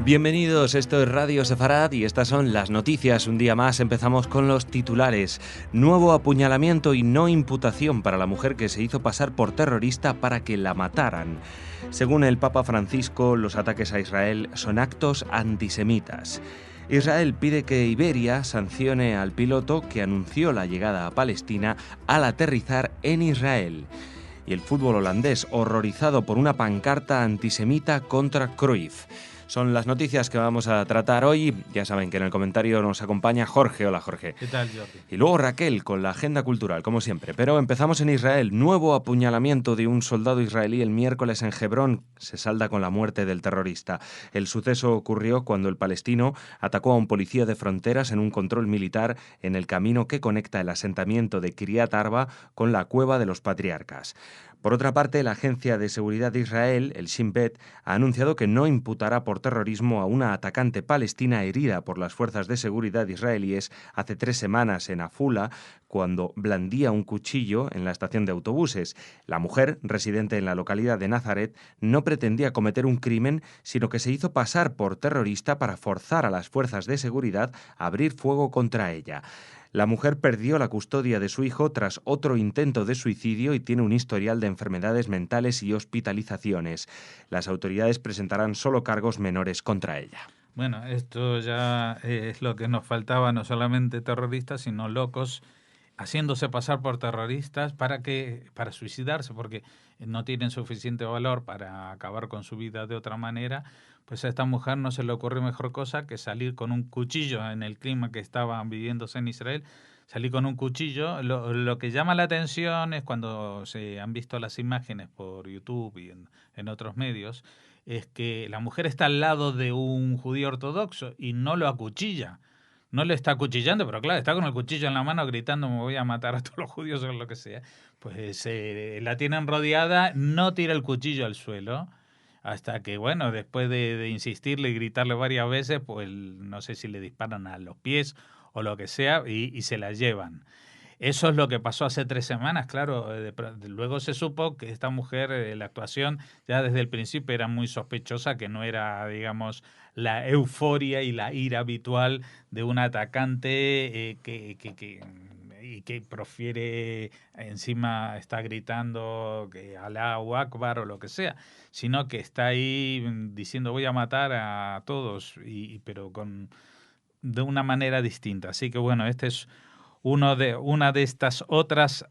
Bienvenidos, esto es Radio Sefarad y estas son las noticias. Un día más empezamos con los titulares. Nuevo apuñalamiento y no imputación para la mujer que se hizo pasar por terrorista para que la mataran. Según el Papa Francisco, los ataques a Israel son actos antisemitas. Israel pide que Iberia sancione al piloto que anunció la llegada a Palestina al aterrizar en Israel. Y el fútbol holandés horrorizado por una pancarta antisemita contra Cruyff. Son las noticias que vamos a tratar hoy. Ya saben que en el comentario nos acompaña Jorge. Hola, Jorge. ¿Qué tal, Jordi? Y luego Raquel con la agenda cultural, como siempre. Pero empezamos en Israel. Nuevo apuñalamiento de un soldado israelí el miércoles en Hebrón se salda con la muerte del terrorista. El suceso ocurrió cuando el palestino atacó a un policía de fronteras en un control militar en el camino que conecta el asentamiento de Kiryat Arba con la Cueva de los Patriarcas. Por otra parte, la Agencia de Seguridad de Israel, el Shin Bet, ha anunciado que no imputará por terrorismo a una atacante palestina herida por las fuerzas de seguridad israelíes hace 3 semanas en Afula, cuando blandía un cuchillo en la estación de autobuses. La mujer, residente en la localidad de Nazaret, no pretendía cometer un crimen, sino que se hizo pasar por terrorista para forzar a las fuerzas de seguridad a abrir fuego contra ella. La mujer perdió la custodia de su hijo tras otro intento de suicidio y tiene un historial de enfermedades mentales y hospitalizaciones. Las autoridades presentarán solo cargos menores contra ella. Bueno, esto ya es lo que nos faltaba, no solamente terroristas, sino locos haciéndose pasar por terroristas para suicidarse, porque no tienen suficiente valor para acabar con su vida de otra manera. Pues a esta mujer no se le ocurrió mejor cosa que salir con un cuchillo en el clima que estaban viviéndose en Israel. Salir con un cuchillo. Lo que llama la atención es cuando se han visto las imágenes por YouTube y en otros medios, es que la mujer está al lado de un judío ortodoxo y no lo acuchilla. No le está acuchillando, pero claro, está con el cuchillo en la mano gritando me voy a matar a todos los judíos o lo que sea. Pues la tienen rodeada, no tira el cuchillo al suelo, hasta que, bueno, después de insistirle y gritarle varias veces, pues no sé si le disparan a los pies o lo que sea y se la llevan. Eso es lo que pasó hace 3 semanas, claro. Luego se supo que esta mujer, la actuación ya desde el principio era muy sospechosa, que no era, digamos, la euforia y la ira habitual de un atacante que profiere, encima está gritando que Allahu Akbar o lo que sea, sino que está ahí diciendo voy a matar a todos, pero de una manera distinta. Así que bueno, este es una de estas otras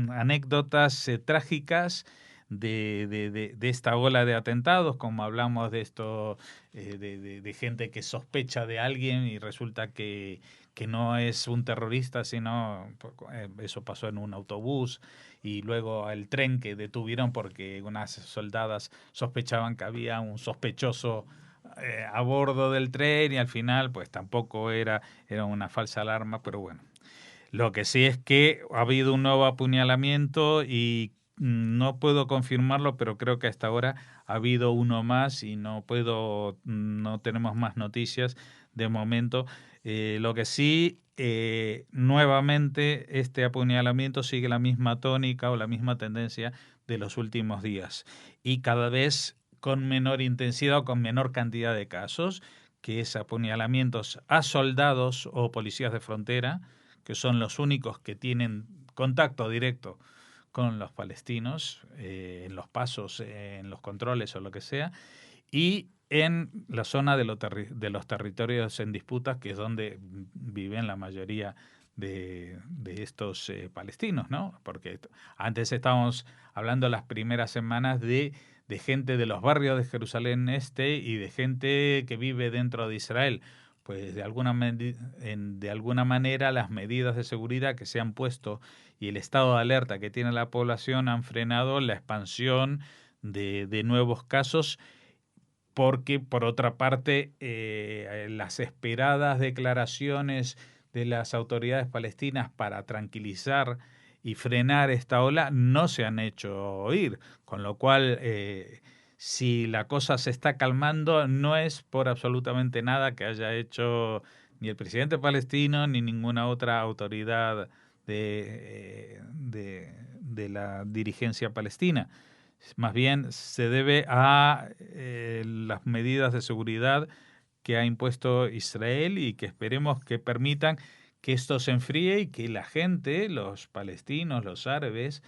anécdotas trágicas de esta ola de atentados, como hablamos de esto, de gente que sospecha de alguien y resulta que no es un terrorista, sino eso pasó en un autobús, y luego el tren que detuvieron porque unas soldadas sospechaban que había un sospechoso a bordo del tren, y al final pues tampoco era una falsa alarma, pero bueno. Lo que sí es que ha habido un nuevo apuñalamiento y no puedo confirmarlo, pero creo que hasta ahora ha habido uno más y no tenemos más noticias de momento. Lo que sí, nuevamente este apuñalamiento sigue la misma tónica o la misma tendencia de los últimos días y cada vez con menor intensidad o con menor cantidad de casos, que es apuñalamientos a soldados o policías de frontera, que son los únicos que tienen contacto directo con los palestinos, en los pasos, en los controles o lo que sea, y en la zona de los territorios en disputa, que es donde viven la mayoría de estos palestinos, ¿no? Porque antes estábamos hablando las primeras semanas de gente de los barrios de Jerusalén Este y de gente que vive dentro de Israel. Pues de alguna manera las medidas de seguridad que se han puesto y el estado de alerta que tiene la población han frenado la expansión de nuevos casos, porque por otra parte las esperadas declaraciones de las autoridades palestinas para tranquilizar y frenar esta ola no se han hecho oír, con lo cual si la cosa se está calmando no es por absolutamente nada que haya hecho ni el presidente palestino ni ninguna otra autoridad de la dirigencia palestina, Más bien se debe a las medidas de seguridad que ha impuesto Israel y que esperemos que permitan que esto se enfríe y que la gente, los palestinos, los árabes,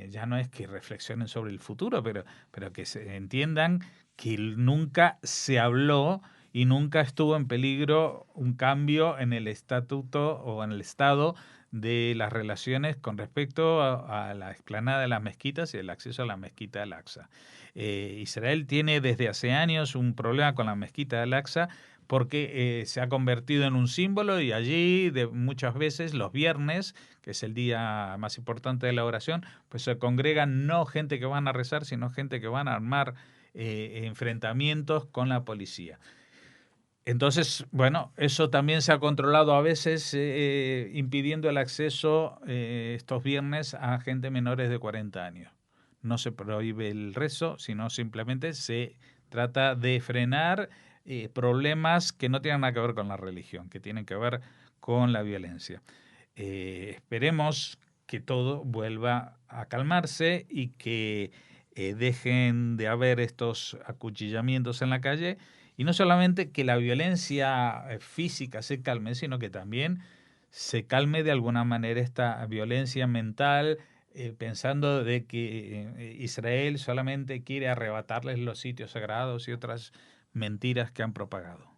ya no es que reflexionen sobre el futuro, pero que se entiendan que nunca se habló y nunca estuvo en peligro un cambio en el estatuto o en el estado de las relaciones con respecto a la explanada de las mezquitas y el acceso a la mezquita Al-Aqsa. Israel tiene desde hace años un problema con la mezquita Al-Aqsa porque se ha convertido en un símbolo y allí muchas veces los viernes, que es el día más importante de la oración, pues se congregan no gente que van a rezar, sino gente que van a armar enfrentamientos con la policía. Entonces, bueno, eso también se ha controlado a veces impidiendo el acceso estos viernes a gente menores de 40 años. No se prohíbe el rezo, sino simplemente se trata de frenar problemas que no tienen nada que ver con la religión, que tienen que ver con la violencia. Esperemos que todo vuelva a calmarse y que dejen de haber estos acuchillamientos en la calle y no solamente que la violencia física se calme, sino que también se calme de alguna manera esta violencia mental, pensando de que Israel solamente quiere arrebatarles los sitios sagrados y otras mentiras que han propagado.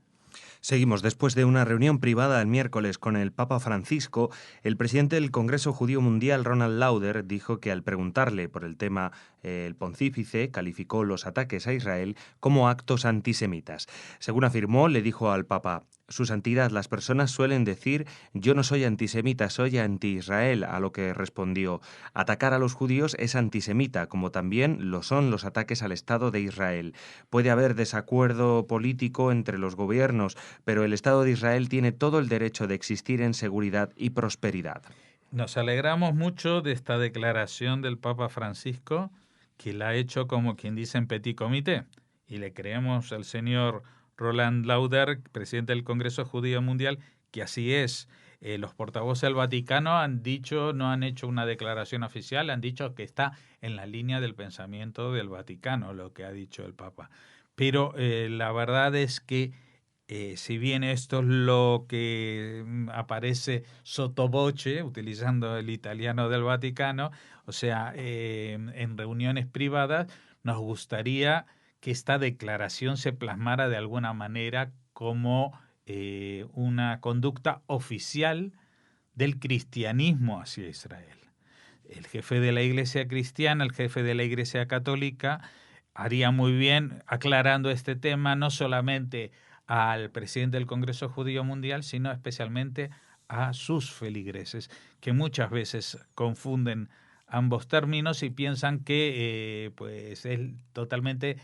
Seguimos. Después de una reunión privada el miércoles con el Papa Francisco, el presidente del Congreso Judío Mundial, Ronald Lauder, dijo que al preguntarle por el tema, el pontífice calificó los ataques a Israel como actos antisemitas. Según afirmó, le dijo al Papa: Su Santidad, las personas suelen decir yo no soy antisemita, soy anti-Israel, a lo que respondió: atacar a los judíos es antisemita, como también lo son los ataques al Estado de Israel. Puede haber desacuerdo político entre los gobiernos, pero el Estado de Israel tiene todo el derecho de existir en seguridad y prosperidad. Nos alegramos mucho de esta declaración del Papa Francisco, que la ha hecho como quien dice en petit comité, y le creemos al señor Roland Lauder, presidente del Congreso Judío Mundial, que así es. Los portavoces del Vaticano han dicho, no han hecho una declaración oficial, han dicho que está en la línea del pensamiento del Vaticano, lo que ha dicho el Papa. Pero la verdad es que si bien esto es lo que aparece sotto voce, utilizando el italiano del Vaticano, o sea, en reuniones privadas, nos gustaría que esta declaración se plasmara de alguna manera como una conducta oficial del cristianismo hacia Israel. El jefe de la Iglesia cristiana, el jefe de la Iglesia católica, haría muy bien aclarando este tema, no solamente al presidente del Congreso Judío Mundial, sino especialmente a sus feligreses, que muchas veces confunden ambos términos y piensan que pues es totalmente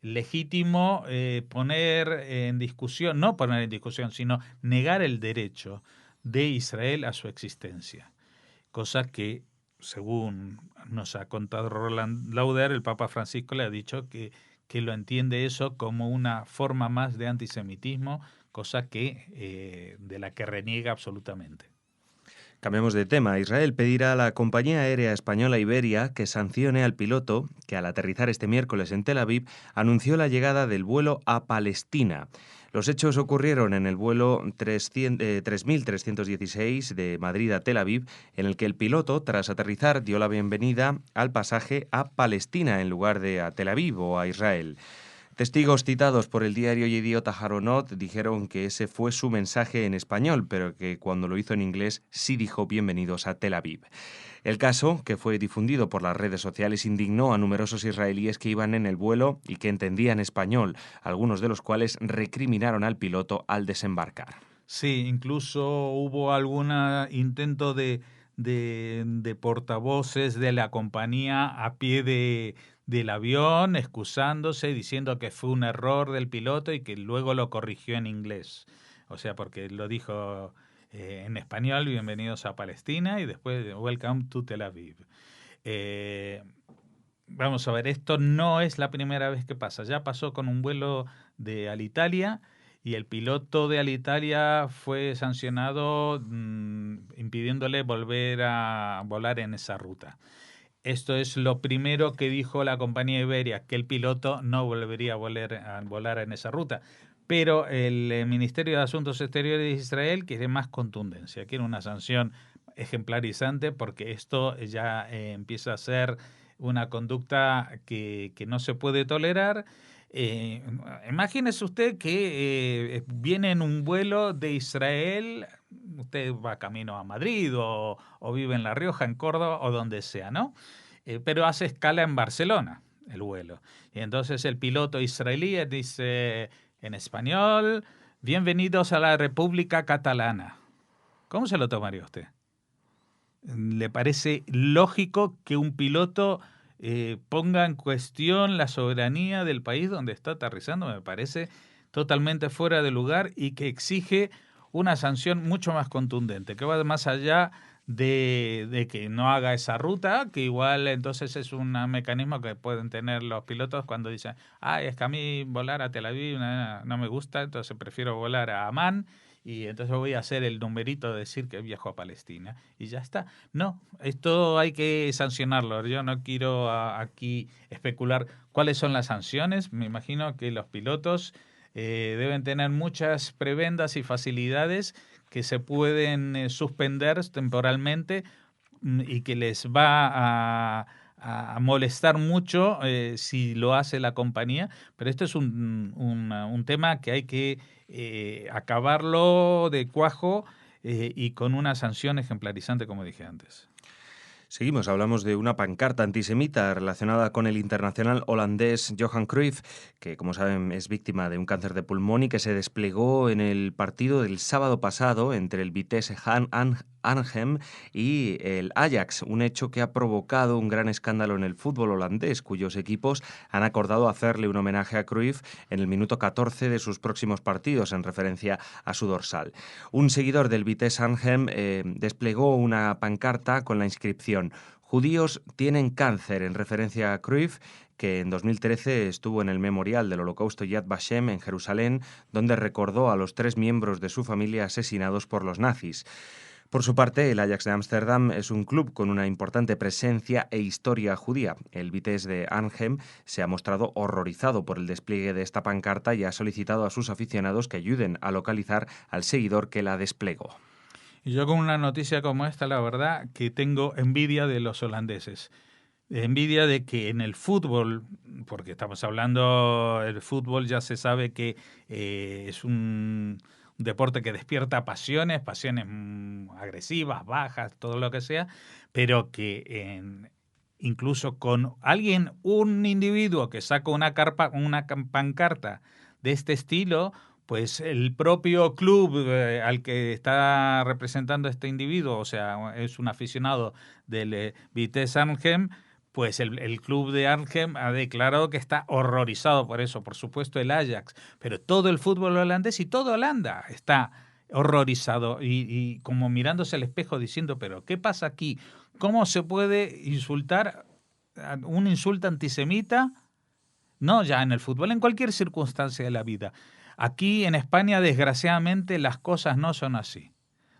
legítimo poner en discusión, no poner en discusión, sino negar el derecho de Israel a su existencia, cosa que, según nos ha contado Roland Lauder, el Papa Francisco le ha dicho que lo entiende eso como una forma más de antisemitismo, cosa que de la que reniega absolutamente. Cambiemos de tema. Israel pedirá a la compañía aérea española Iberia que sancione al piloto que al aterrizar este miércoles en Tel Aviv anunció la llegada del vuelo a Palestina. Los hechos ocurrieron en el vuelo 3316 de Madrid a Tel Aviv, en el que el piloto, tras aterrizar, dio la bienvenida al pasaje a Palestina en lugar de a Tel Aviv o a Israel. Testigos citados por el diario Yediot Aharonot dijeron que ese fue su mensaje en español, pero que cuando lo hizo en inglés sí dijo bienvenidos a Tel Aviv. El caso, que fue difundido por las redes sociales, indignó a numerosos israelíes que iban en el vuelo y que entendían español, algunos de los cuales recriminaron al piloto al desembarcar. Sí, incluso hubo algún intento de portavoces de la compañía a pie del avión, excusándose, diciendo que fue un error del piloto y que luego lo corrigió en inglés. O sea, porque lo dijo en español, bienvenidos a Palestina, y después, welcome to Tel Aviv. Vamos a ver, esto no es la primera vez que pasa. Ya pasó con un vuelo de Alitalia y el piloto de Alitalia fue sancionado impidiéndole volver a volar en esa ruta. Esto es lo primero que dijo la compañía Iberia, que el piloto no volvería a volar en esa ruta. Pero el Ministerio de Asuntos Exteriores de Israel quiere más contundencia, quiere una sanción ejemplarizante, porque esto ya empieza a ser una conducta que no se puede tolerar. Eh, Imagínese usted que viene en un vuelo de Israel, usted va camino a Madrid o vive en La Rioja, en Córdoba o donde sea, ¿no? Pero hace escala en Barcelona el vuelo. Y entonces el piloto israelí dice en español: bienvenidos a la República Catalana. ¿Cómo se lo tomaría usted? ¿Le parece lógico que un piloto ponga en cuestión la soberanía del país donde está aterrizando? Me parece totalmente fuera de lugar y que exige una sanción mucho más contundente, que va más allá de que no haga esa ruta, que igual entonces es un mecanismo que pueden tener los pilotos cuando dicen: es que a mí volar a Tel Aviv no me gusta, entonces prefiero volar a Amán, y entonces voy a hacer el numerito de decir que viajo a Palestina y ya está. No, esto hay que sancionarlo. Yo no quiero aquí especular cuáles son las sanciones. Me imagino que los pilotos deben tener muchas prebendas y facilidades que se pueden suspender temporalmente, y que les va a molestar mucho si lo hace la compañía, pero esto es un tema que hay que acabarlo de cuajo, y con una sanción ejemplarizante, como dije antes. Seguimos, hablamos de una pancarta antisemita relacionada con el internacional holandés Johan Cruyff, que, como saben, es víctima de un cáncer de pulmón y que se desplegó en el partido del sábado pasado entre el Vitesse Arnhem y el Ajax, un hecho que ha provocado un gran escándalo en el fútbol holandés, cuyos equipos han acordado hacerle un homenaje a Cruyff en el minuto 14 de sus próximos partidos, en referencia a su dorsal. Un seguidor del Vitesse Arnhem desplegó una pancarta con la inscripción: "Judíos tienen cáncer", en referencia a Cruyff, que en 2013 estuvo en el memorial del Holocausto Yad Vashem en Jerusalén, donde recordó a los 3 miembros de su familia asesinados por los nazis. Por su parte, el Ajax de Ámsterdam es un club con una importante presencia e historia judía. El Vitesse de Arnhem se ha mostrado horrorizado por el despliegue de esta pancarta y ha solicitado a sus aficionados que ayuden a localizar al seguidor que la desplegó. Y yo, con una noticia como esta, la verdad que tengo envidia de los holandeses. Envidia de que en el fútbol, porque estamos hablando, el fútbol ya se sabe que es un deporte que despierta pasiones agresivas, bajas, todo lo que sea, pero que incluso con un individuo que saca una pancarta de este estilo, pues el propio club al que está representando este individuo, o sea, es un aficionado del Vitesse Arnhem, pues el club de Arnhem ha declarado que está horrorizado por eso. Por supuesto el Ajax, pero todo el fútbol holandés y toda Holanda está horrorizado y como mirándose al espejo diciendo: ¿pero qué pasa aquí? ¿Cómo se puede insultar un insulto antisemita? No, ya en el fútbol, en cualquier circunstancia de la vida. Aquí en España, desgraciadamente, las cosas no son así.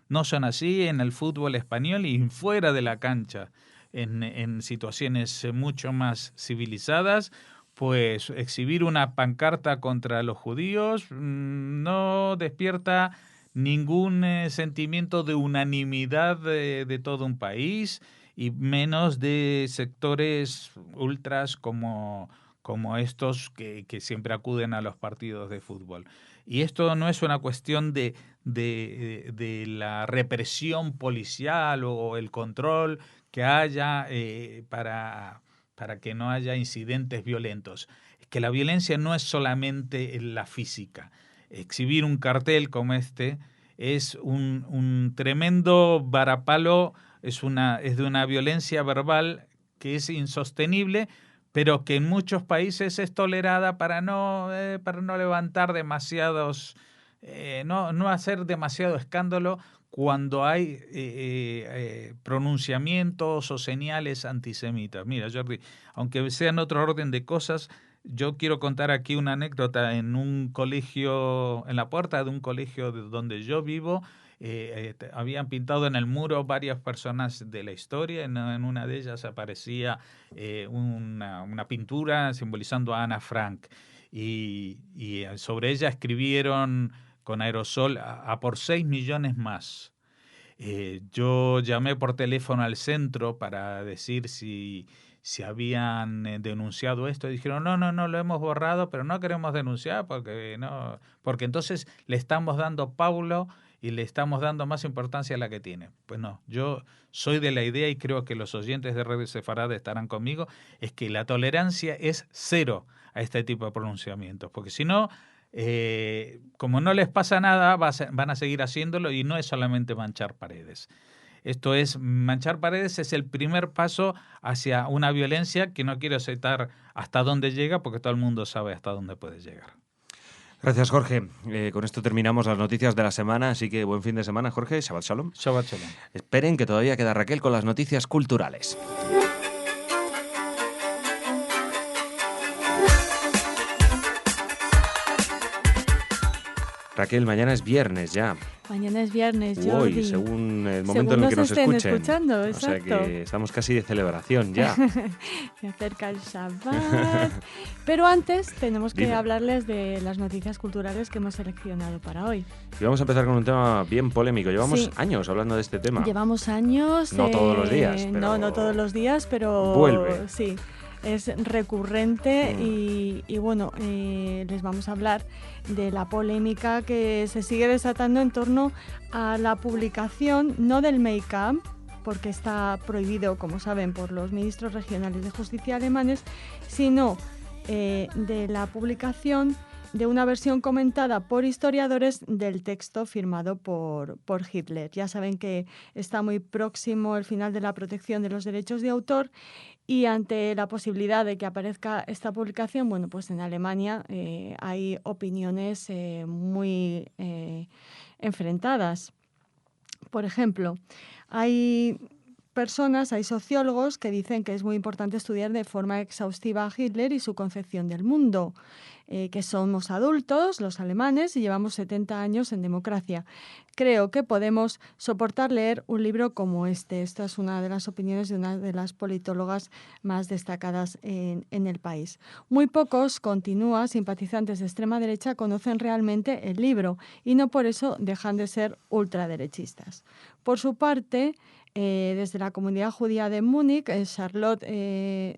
No son así en el fútbol español y fuera de la cancha. En situaciones mucho más civilizadas, pues exhibir una pancarta contra los judíos no despierta ningún sentimiento de unanimidad de todo un país, y menos de sectores ultras como estos que siempre acuden a los partidos de fútbol. Y esto no es una cuestión de la represión policial o el control que haya para que no haya incidentes violentos. Es que la violencia no es solamente la física. Exhibir un cartel como este es un tremendo varapalo, es de una violencia verbal que es insostenible, pero que en muchos países es tolerada para no levantar demasiados, no hacer demasiado escándalo cuando hay pronunciamientos o señales antisemitas. Mira, Jordi, aunque sea en otro orden de cosas, yo quiero contar aquí una anécdota. En un colegio, en la puerta de un colegio de donde yo vivo, habían pintado en el muro varias personas de la historia. En una de ellas aparecía una pintura simbolizando a Ana Frank. Y sobre ella escribieron con aerosol a por 6 millones más. Yo llamé por teléfono al centro para decir si habían denunciado esto. Y dijeron, no, lo hemos borrado, pero no queremos denunciar porque entonces le estamos dando Paulo y le estamos dando más importancia a la que tiene. Pues no, yo soy de la idea, y creo que los oyentes de Radio Sefarad estarán conmigo, es que la tolerancia es cero a este tipo de pronunciamientos, porque si no, como no les pasa nada, van a seguir haciéndolo, y no es solamente manchar paredes. Manchar paredes es el primer paso hacia una violencia que no quiero aceptar hasta dónde llega, porque todo el mundo sabe hasta dónde puede llegar. Gracias, Jorge. Con esto terminamos las noticias de la semana, así que buen fin de semana, Jorge. Shabbat Shalom. Shabbat Shalom. Esperen, que todavía queda Raquel con las noticias culturales. Raquel, mañana es viernes ya. Mañana es viernes, Jordi. Hoy, según el momento en el que nos escuchen. Escuchando, exacto. O sea que estamos casi de celebración ya. Se acerca el Shabbat. Pero antes tenemos que hablarles de las noticias culturales que hemos seleccionado para hoy. Y vamos a empezar con un tema bien polémico. Llevamos años hablando de este tema. Llevamos años. No todos los días. Pero... No todos los días, pero... Vuelve. Sí. Es recurrente y bueno, les vamos a hablar de la polémica que se sigue desatando en torno a la publicación, no del make-up, porque está prohibido, como saben, por los ministros regionales de justicia alemanes, sino de la publicación de una versión comentada por historiadores del texto firmado por Hitler. Ya saben que está muy próximo el final de la protección de los derechos de autor, y ante la posibilidad de que aparezca esta publicación, bueno, pues en Alemania hay opiniones muy enfrentadas. Por ejemplo, hay sociólogos que dicen que es muy importante estudiar de forma exhaustiva a Hitler y su concepción del mundo, que somos adultos, los alemanes, y llevamos 70 años en democracia. Creo que podemos soportar leer un libro como este. Esta es una de las opiniones de una de las politólogas más destacadas en el país. Muy pocos, continúa, simpatizantes de extrema derecha conocen realmente el libro, y no por eso dejan de ser ultraderechistas. Por su parte, desde la comunidad judía de Múnich, Charlotte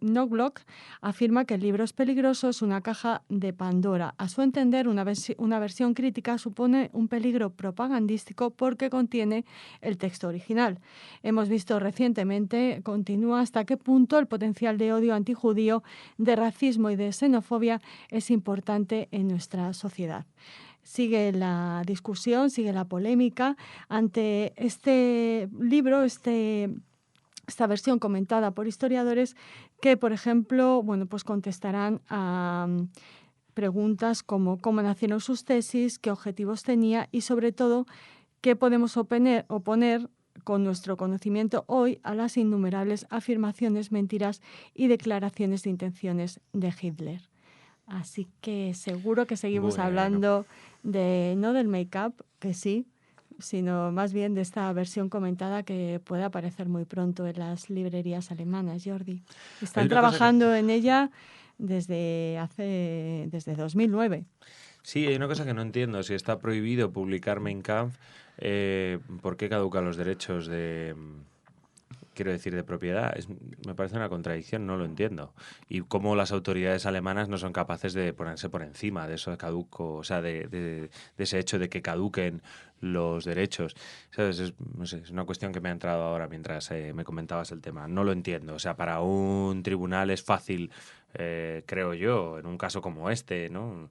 Knobloch afirma que el libro es peligroso, es una caja de Pandora. A su entender, una versión crítica supone un peligro propagandístico porque contiene el texto original. Hemos visto recientemente, continúa, hasta qué punto el potencial de odio antijudío, de racismo y de xenofobia es importante en nuestra sociedad. Sigue la discusión, sigue la polémica ante este libro, esta versión comentada por historiadores que, por ejemplo, bueno, pues contestarán a preguntas como cómo nacieron sus tesis, qué objetivos tenía y, sobre todo, qué podemos oponer con nuestro conocimiento hoy a las innumerables afirmaciones, mentiras y declaraciones de intenciones de Hitler. Así que seguro que seguimos hablando no del make-up, que sí, sino más bien de esta versión comentada que puede aparecer muy pronto en las librerías alemanas, Jordi. Están trabajando en ella desde 2009. Sí, hay una cosa que no entiendo. Si está prohibido publicar Mein Kampf, ¿por qué caducan los derechos de propiedad? Me parece una contradicción, no lo entiendo. Y cómo las autoridades alemanas no son capaces de ponerse por encima de eso de caduco, o sea, de ese hecho de que caduquen los derechos. ¿Sabes? No sé, es una cuestión que me ha entrado ahora mientras me comentabas el tema. No lo entiendo. O sea, para un tribunal es fácil, creo yo, en un caso como este, ¿no?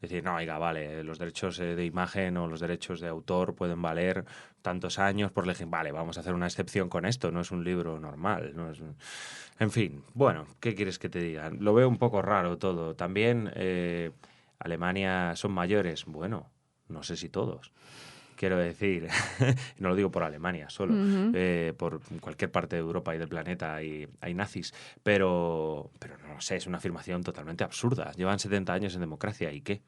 Decir, no, oiga, vale, los derechos de imagen o los derechos de autor pueden valer tantos años por ley. Vale, vamos a hacer una excepción con esto, no es un libro normal. No es En fin, bueno, ¿qué quieres que te diga? Lo veo un poco raro todo. También Alemania son mayores. Bueno, no sé si todos. Quiero decir, no lo digo por Alemania solo, por cualquier parte de Europa y del planeta hay nazis, pero no lo sé, es una afirmación totalmente absurda. Llevan 70 años en democracia, ¿y qué?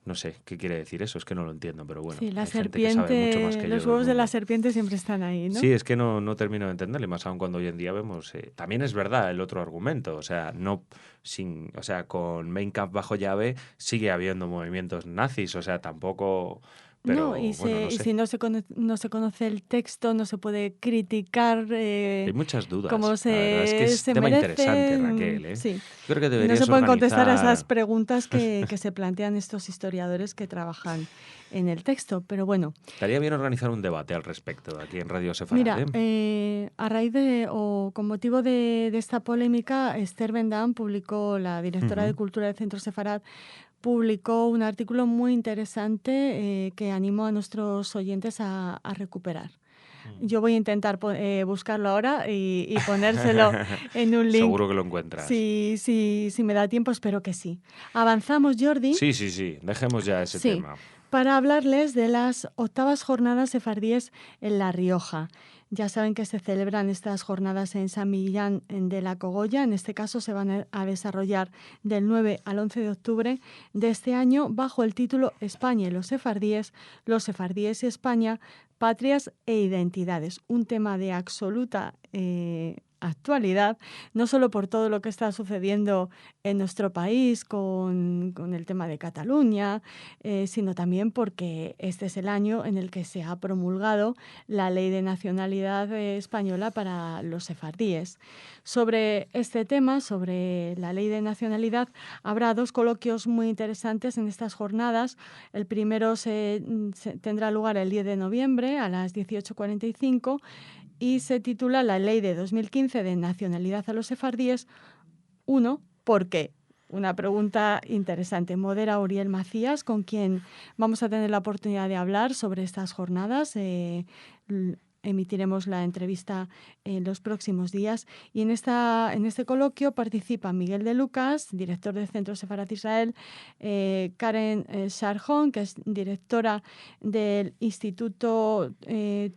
No sé qué quiere decir eso, es que no lo entiendo, pero bueno. Sí, la hay gente que sabe mucho más serpiente, que yo los del huevos de la mundo. serpiente siempre están ahí, ¿no? Sí, es que no termino de entenderlo, y más aún cuando hoy en día vemos... también es verdad el otro argumento, o sea, con Mein Kampf bajo llave sigue habiendo movimientos nazis, o sea, tampoco... No, Pero bueno, no y sé. si no se conoce el texto, no se puede criticar Hay muchas como dudas. La verdad es que es se tema interesante, merece. Raquel, ¿eh? Sí, Yo creo que no se deberías pueden contestar a esas organizar... preguntas que se plantean estos historiadores que trabajan en el texto. Pero bueno, Estaría bien organizar un debate al respecto aquí en Radio Sefarad, mira, ¿eh? a raíz de, o con motivo de esta polémica, Esther Bendan publicó, la directora de Ujú. Cultura del Centro Sefarad, publicó un artículo muy interesante que animó a nuestros oyentes a recuperar. Yo voy a intentar buscarlo ahora y ponérselo en un link. Seguro que lo encuentras. Si me da tiempo, espero que sí. Avanzamos, Jordi. Sí, dejemos ya ese Sí, tema. para hablarles de las 8ª jornadas sefardíes en La Rioja. Ya saben que se celebran estas jornadas en San Millán de la Cogolla. En este caso se van a desarrollar del 9 al 11 de octubre de este año bajo el título España y los sefardíes y España, patrias e identidades. Un tema de absoluta actualidad, no solo por todo lo que está sucediendo en nuestro país con el tema de Cataluña, sino también porque este es el año en el que se ha promulgado la Ley de Nacionalidad española para los sefardíes. Sobre este tema, sobre la Ley de Nacionalidad, habrá 2 coloquios muy interesantes en estas jornadas. El primero tendrá lugar el 10 de noviembre a las 18:45 y se titula La Ley de 2015 de Nacionalidad a los sefardíes. 1. ¿Por qué? Una pregunta interesante. Modera Uriel Macías, con quien vamos a tener la oportunidad de hablar sobre estas jornadas. Emitiremos la entrevista en los próximos días. Y en este coloquio participan Miguel de Lucas, director del Centro Sefarad Israel, Karen Sharjon, que es directora del Instituto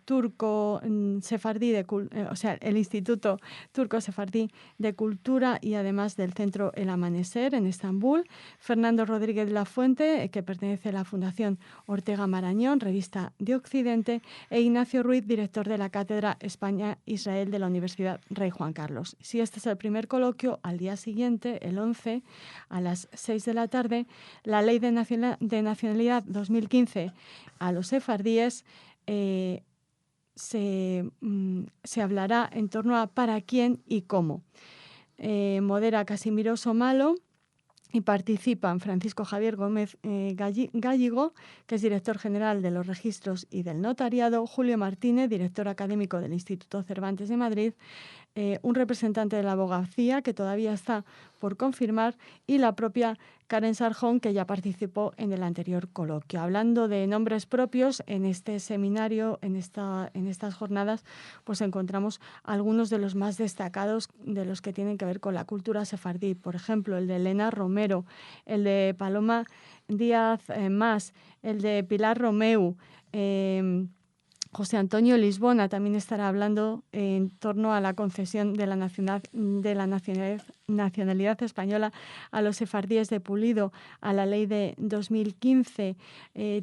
Turco Sefardí el Instituto Turco Sefardí de Cultura, y además del Centro El Amanecer en Estambul, Fernando Rodríguez Lafuente, que pertenece a la Fundación Ortega Marañón, Revista de Occidente, e Ignacio Ruiz, director de la Cátedra España-Israel de la Universidad Rey Juan Carlos. Si este es el primer coloquio, al día siguiente, el 11, a las 6 de la tarde, la Ley de Nacionalidad 2015 a los sefardíes se hablará en torno a para quién y cómo. Modera Casimiro Somalo y participan Francisco Javier Gómez Gallego, que es director general de los registros y del notariado, Julio Martínez, director académico del Instituto Cervantes de Madrid, un representante de la abogacía que todavía está por confirmar, y la propia Karen Sharjon, que ya participó en el anterior coloquio. Hablando de nombres propios, en este seminario, en estas jornadas, pues encontramos algunos de los más destacados de los que tienen que ver con la cultura sefardí. Por ejemplo, el de Elena Romero, el de Paloma Díaz Mas, el de Pilar Romeu, José Antonio Lisbona también estará hablando en torno a la concesión de la nacionalidad española a los sefardíes de Pulido, a la ley de 2015.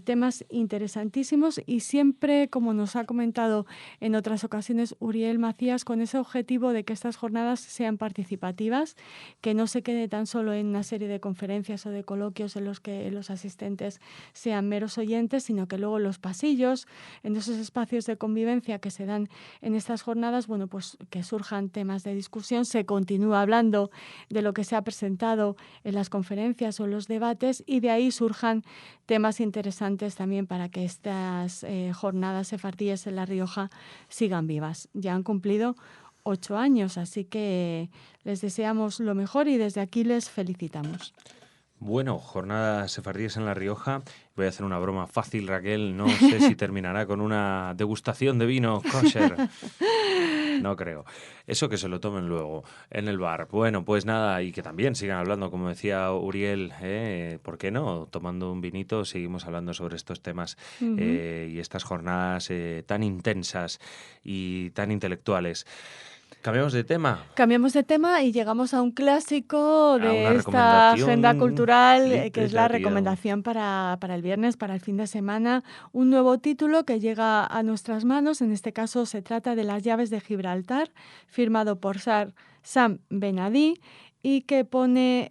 Temas interesantísimos y siempre, como nos ha comentado en otras ocasiones Uriel Macías, con ese objetivo de que estas jornadas sean participativas, que no se quede tan solo en una serie de conferencias o de coloquios en los que los asistentes sean meros oyentes, sino que luego los pasillos, en esos espacios de convivencia que se dan en estas jornadas, bueno, pues que surjan temas de discusión, se continúa hablando de lo que se ha presentado en las conferencias o en los debates, y de ahí surjan temas interesantes también para que estas jornadas sefardíes en La Rioja sigan vivas. Ya han cumplido 8 años, así que les deseamos lo mejor y desde aquí les felicitamos. Bueno, jornadas sefardíes en La Rioja. Voy a hacer una broma fácil, Raquel. No sé si terminará con una degustación de vino kosher. No creo. Eso que se lo tomen luego en el bar. Bueno, pues nada, y que también sigan hablando, como decía Uriel, ¿por qué no? Tomando un vinito, seguimos hablando sobre estos temas y estas jornadas tan intensas y tan intelectuales. Cambiamos de tema. Cambiamos de tema y llegamos a un clásico de una esta agenda cultural, que es la literaria. recomendación para el viernes, para el fin de semana. Un nuevo título que llega a nuestras manos. En este caso se trata de Las llaves de Gibraltar, firmado por Sam Benadí, y que pone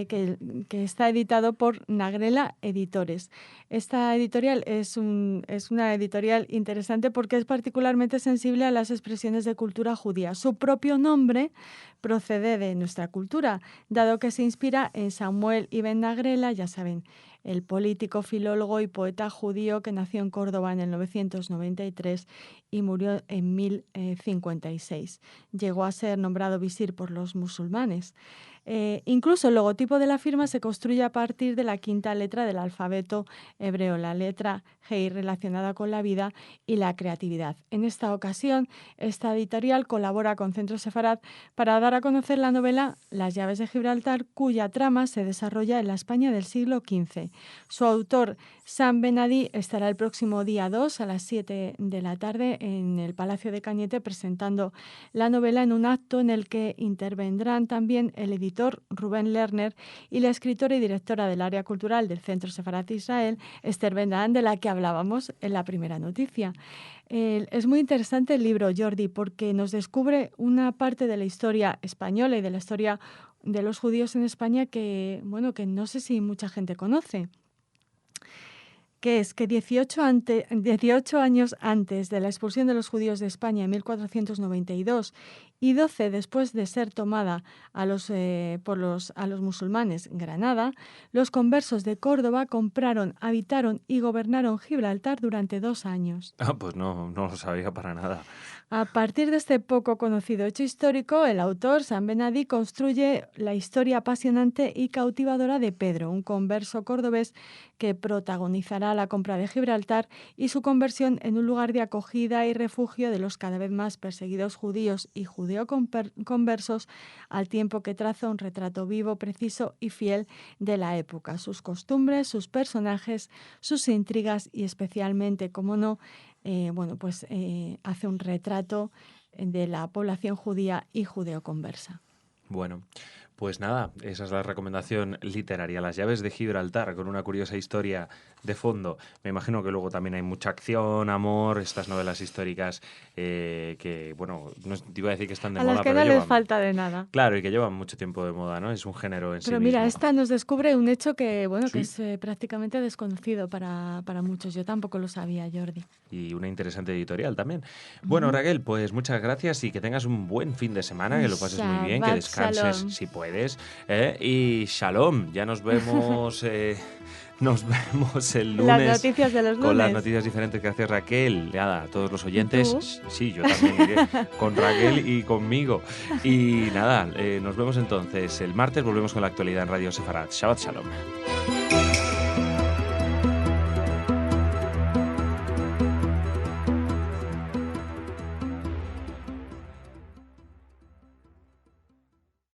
que está editado por Nagrela Editores. Esta editorial es una editorial interesante porque es particularmente sensible a las expresiones de cultura judía. Su propio nombre procede de nuestra cultura, dado que se inspira en Samuel Ibn Nagrela, ya saben, el político, filólogo y poeta judío que nació en Córdoba en el 993 y murió en 1056. Llegó a ser nombrado visir por los musulmanes. Incluso el logotipo de la firma se construye a partir de la quinta letra del alfabeto hebreo, la letra Hei, relacionada con la vida y la creatividad. En esta ocasión, esta editorial colabora con Centro Sefarad para dar a conocer la novela Las llaves de Gibraltar, cuya trama se desarrolla en la España del siglo XV. Su autor, Sam Benadí, estará el próximo día 2 a las 7 de la tarde en el Palacio de Cañete presentando la novela en un acto en el que intervendrán también el editor Rubén Lerner y la escritora y directora del área cultural del Centro Sefarad Israel, Esther Ben-Dahán, de la que hablábamos en la primera noticia. Es muy interesante el libro, Jordi, porque nos descubre una parte de la historia española y de la historia de los judíos en España que no sé si mucha gente conoce. Que es que 18 años antes de la expulsión de los judíos de España en 1492 y 12 después de ser tomada a los musulmanes Granada, los conversos de Córdoba compraron, habitaron y gobernaron Gibraltar durante 2 años. Pues no lo sabía para nada. A partir de este poco conocido hecho histórico, el autor, Sam Benadí, construye la historia apasionante y cautivadora de Pedro, un converso cordobés que protagonizará la compra de Gibraltar y su conversión en un lugar de acogida y refugio de los cada vez más perseguidos judíos y judeoconversos, al tiempo que traza un retrato vivo, preciso y fiel de la época, sus costumbres, sus personajes, sus intrigas y especialmente, como no, hace un retrato de la población judía y judeoconversa. Bueno, pues nada, esa es la recomendación literaria, Las llaves de Gibraltar, con una curiosa historia de fondo. Me imagino que luego también hay mucha acción, amor, estas novelas históricas que, bueno, no te iba a decir que están de moda, a las que pero no les falta de nada. Claro, y que llevan mucho tiempo de moda, ¿no? Es un género en sí Pero mira, mismo. esta nos descubre un hecho que, Sí. que es prácticamente desconocido para muchos. Yo tampoco lo sabía, Jordi. Y una interesante editorial también. Bueno, Raquel, pues muchas gracias y que tengas un buen fin de semana, que lo pases muy bien, que descanses Shalom. si puedes. Y shalom, ya nos vemos... Nos vemos el lunes. Las noticias de los lunes. Con las noticias diferentes que hace Raquel. Nada, a todos los oyentes. Sí, yo también iré con Raquel y conmigo. Y nada, nos vemos entonces el martes. Volvemos con la actualidad en Radio Sefarad. Shabbat Shalom.